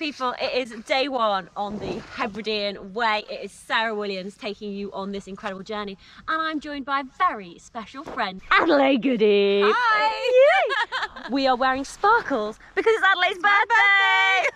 people, it is day one on the Hebridean Way. It is Sarah Williams taking you on this incredible journey, and I'm joined by a very special friend, Adelaide Goody. Hi! We are wearing sparkles because it's Adelaide's birthday!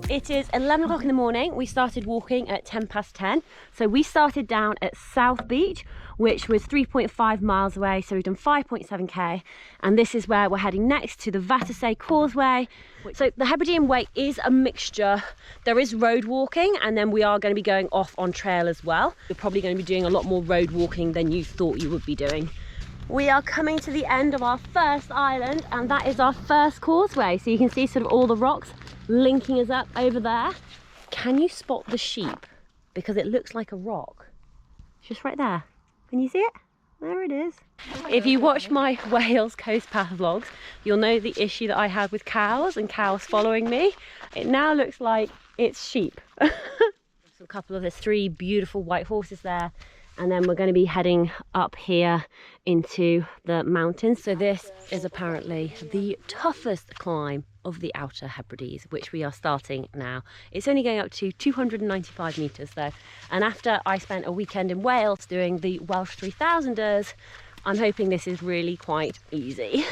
It is 11 o'clock in the morning. We started walking at 10:10. So we started down at South Beach, which was 3.5 miles away. So we've done 5.7k. And this is where we're heading next, to the Vatersay Causeway. So the Hebridean Way is a mixture. There is road walking, and then we are going to be going off on trail as well. You're probably going to be doing a lot more road walking than you thought you would be doing. We are coming to the end of our first island, and that is our first causeway. So you can see sort of all the rocks linking us up over there. Can you spot the sheep? Because it looks like a rock. It's just right there. Can you see it? There it is. If you watch my Wales Coast Path vlogs, you'll know the issue that I had with cows and cows following me. It now looks like it's sheep. So a couple of the 3 beautiful white horses there. And then we're going to be heading up here into the mountains. So this is apparently the toughest climb of the Outer Hebrides, which we are starting now. It's only going up to 295 metres though. And after I spent a weekend in Wales doing the Welsh 3000ers, I'm hoping this is really quite easy.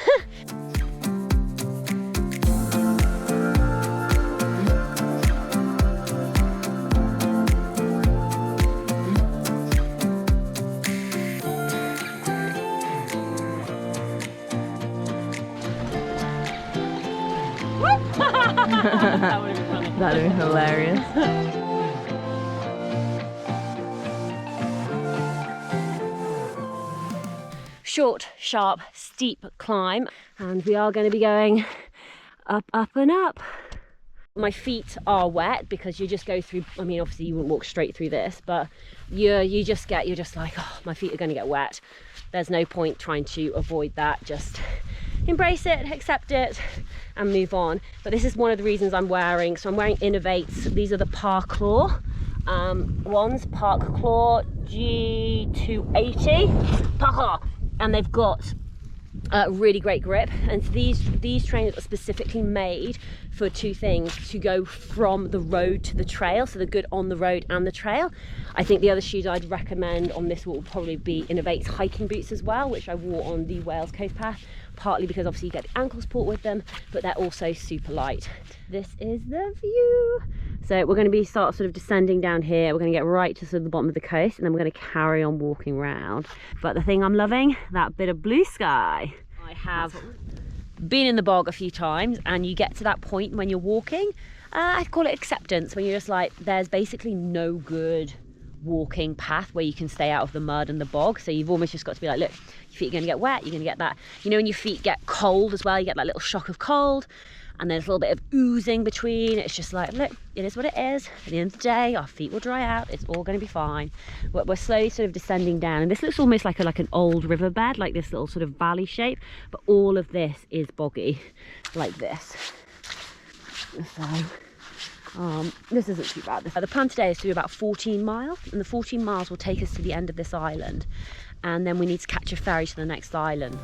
That would have been funny. That would have been hilarious. Short, sharp, steep climb, and we are going to be going up, up and up. My feet are wet because you just go through, I mean obviously you wouldn't walk straight through this, but you're just like, oh, my feet are going to get wet. There's no point trying to avoid that. Just embrace it, accept it, and move on. But this is one of the reasons I'm wearing, so I'm wearing Innovates. These are the Park Claw ones, Park Claw G280 Park, and they've got really great grip. And these trainers are specifically made for 2 things: to go from the road to the trail, so they're good on the road and the trail. I think the other shoes I'd recommend on this will probably be Innovate's hiking boots as well, which I wore on the Wales Coast Path, partly because obviously you get the ankle support with them, but they're also super light. This is the view. So we're going to be sort of descending down here. We're going to get right to sort of the bottom of the coast, and then we're going to carry on walking around. But the thing I'm loving, that bit of blue sky. I have been in the bog a few times, and you get to that point when you're walking, I call it acceptance, when you're just like, there's basically no good walking path where you can stay out of the mud and the bog. So you've almost just got to be like, look, your feet are going to get wet, you're going to get that, you know, when your feet get cold as well, you get that little shock of cold, and there's a little bit of oozing between. It's just like, look, it is what it is. At the end of the day, our feet will dry out, it's all going to be fine. We're slowly sort of descending down, and this looks almost like an old riverbed, like this little sort of valley shape, but all of this is boggy like this. So this isn't too bad. The plan today is to do about 14 miles, and the 14 miles will take us to the end of this island, and then we need to catch a ferry to the next island.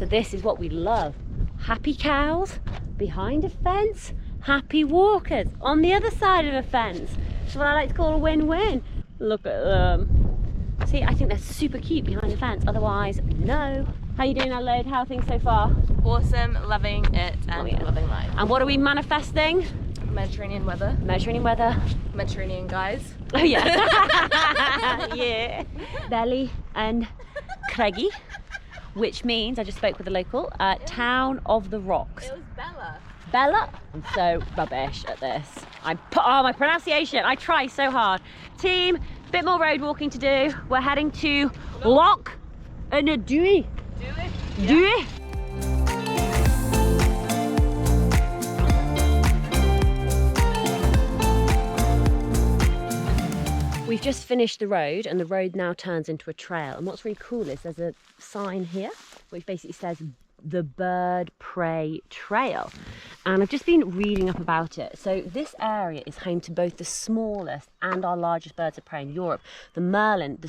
This is what we love. Happy cows behind a fence, happy walkers on the other side of a fence. It's what I like to call a win-win. Look at them. See, I think they're super cute behind the fence, otherwise, no. How you doing, Adelaide? How are things so far? Awesome, loving it, and loving life. And what are we manifesting? Mediterranean weather. Mediterranean weather. Mediterranean guys. Oh yeah. Yeah. Belly and craggy. which means, I just spoke with the local, Town of the Rocks. It was Bella. Bella? I'm so rubbish at this. Oh, my pronunciation, I try so hard. Team, bit more road walking to do. We're heading to Loch and a Dewey. Dewey? We've just finished the road and the road now turns into a trail. And what's really cool is there's a sign here which basically says the Bird Prey Trail. And I've just been reading up about it. So this area is home to both the smallest and our largest birds of prey in Europe. The merlin,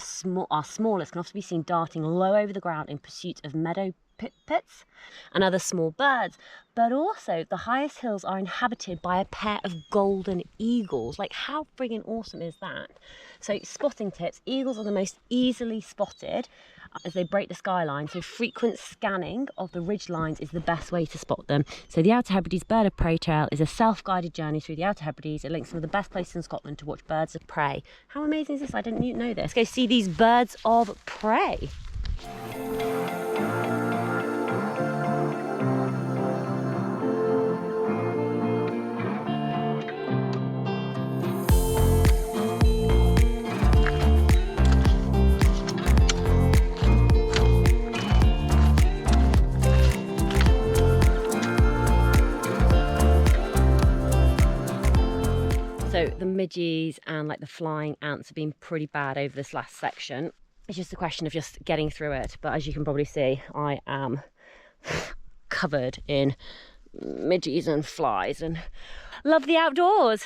our smallest, can often be seen darting low over the ground in pursuit of meadow pits and other small birds, but also the highest hills are inhabited by a pair of golden eagles. Like, how friggin' awesome is that? So spotting tips: eagles are the most easily spotted as they break the skyline, so frequent scanning of the ridge lines is the best way to spot them. So the Outer Hebrides Bird of Prey Trail is a self-guided journey through the Outer Hebrides. It links some of the best places in Scotland to watch birds of prey. How amazing is this? I didn't know this. Go see these birds of prey. So the midges and like the flying ants have been pretty bad over this last section. It's just a question of just getting through it. But as you can probably see, I am covered in midges and flies and love the outdoors.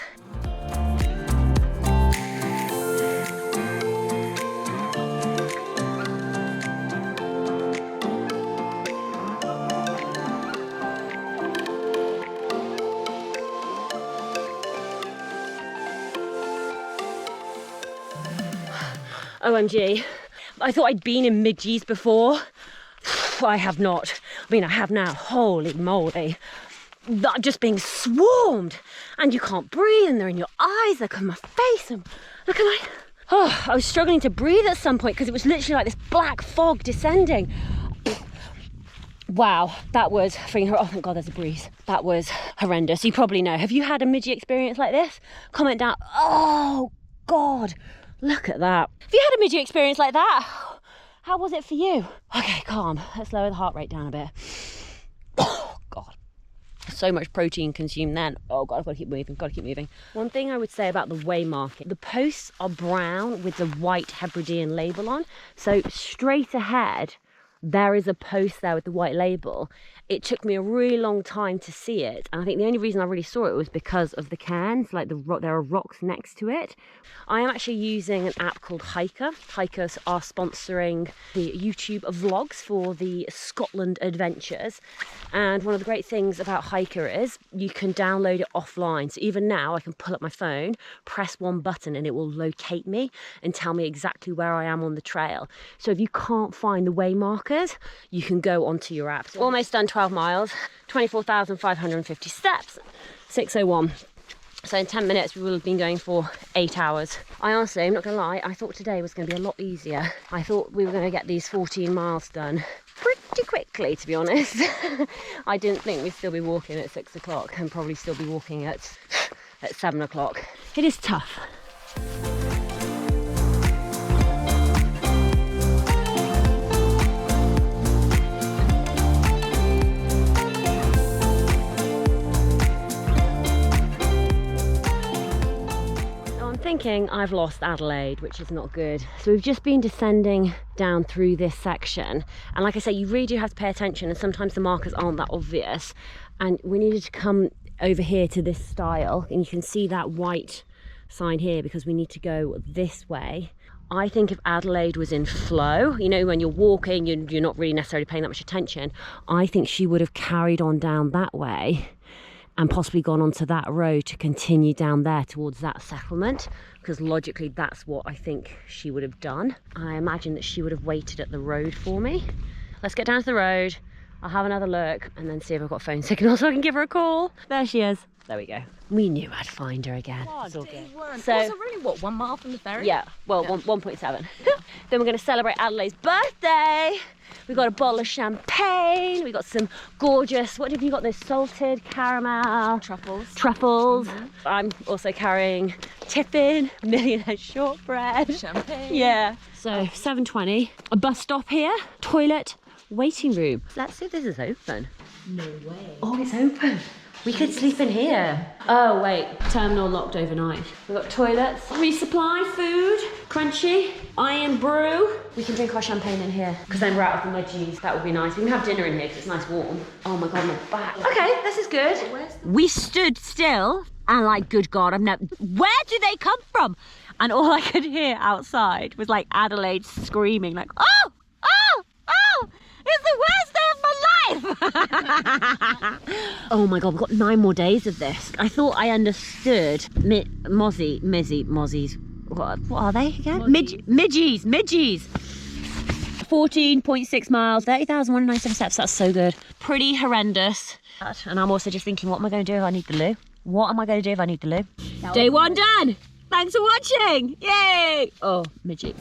OMG, I thought I'd been in midges before. I have not. I mean, I have now. Holy moly. I'm just being swarmed and you can't breathe and they're in your eyes, look at my face and look at my... Oh, I was struggling to breathe at some point because it was literally like this black fog descending. Wow, that was freaking horrendous. Oh, thank God there's a breeze. That was horrendous. You probably know. Have you had a midgie experience like this? Comment down. Oh, God. Look at that. Have you had a midgie experience like that? How was it for you? Okay, calm. Let's lower the heart rate down a bit. Oh, God. So much protein consumed then. Oh, God, I've got to keep moving. Got to keep moving. One thing I would say about the way marking. The posts are brown with the white Hebridean label on. So straight ahead, there is a post there with the white label. It took me a really long time to see it, and I think the only reason I really saw it was because of the cairns, like there are rocks next to it. I am actually using an app called Hiker. Hikers are sponsoring the YouTube vlogs for the Scotland adventures, and one of the great things about Hiker is you can download it offline. So even now I can pull up my phone, press one button and it will locate me and tell me exactly where I am on the trail. So if you can't find the way markers, you can go onto your app. So almost done 12 miles, 24,550 steps, 6:01. So in 10 minutes we will have been going for 8 hours. I honestly, I'm not gonna lie, I thought today was gonna be a lot easier. I thought we were gonna get these 14 miles done pretty quickly, to be honest. I didn't think we'd still be walking at 6 o'clock and probably still be walking at 7 o'clock. It is tough. Thinking I've lost Adelaide, which is not good. So we've just been descending down through this section, and like I say, you really do have to pay attention, and sometimes the markers aren't that obvious, and we needed to come over here to this stile, and you can see that white sign here because we need to go this way. I think if Adelaide was in flow, you know, when you're walking, you're not really necessarily paying that much attention, I think she would have carried on down that way and possibly gone onto that road to continue down there towards that settlement, because logically that's what I think she would have done. I imagine that she would have waited at the road for me. Let's get down to the road, I'll have another look and then see if I've got phone signal so I can give her a call. There she is. There we go. We knew I'd find her again. It's all good. So also really, what, 1 mile from the ferry? Yeah, well, 1.7. Then we're going to celebrate Adelaide's birthday. We got a bottle of champagne. We got some gorgeous, what have you got? Those salted caramel truffles. I'm also carrying tiffin, millionaire shortbread, Champagne. Yeah. So 7:20. A bus stop here. Toilet, waiting room. Let's see if this is open. No way. Oh, it's open. We could sleep in here. Oh wait, terminal locked overnight. We've got toilets, resupply, food, crunchy, iron brew. We can drink our champagne in here because then we're out of the midges. That would be nice. We can have dinner in here because it's nice warm. Oh my God, my back. Okay, this is good. We stood still and like, good God, where do they come from? And all I could hear outside was like Adelaide screaming like, oh, oh, oh, it's the worst day of my life. Oh my God, we've got 9 more days of this. I thought I understood mozzies. What are they again? Midges. 14.6 miles, 30,197 steps. That's so good. Pretty horrendous. And I'm also just thinking, what am I going to do if I need the loo? What am I going to do if I need the loo? Day 1 done. Thanks for watching. Yay. Oh, midget.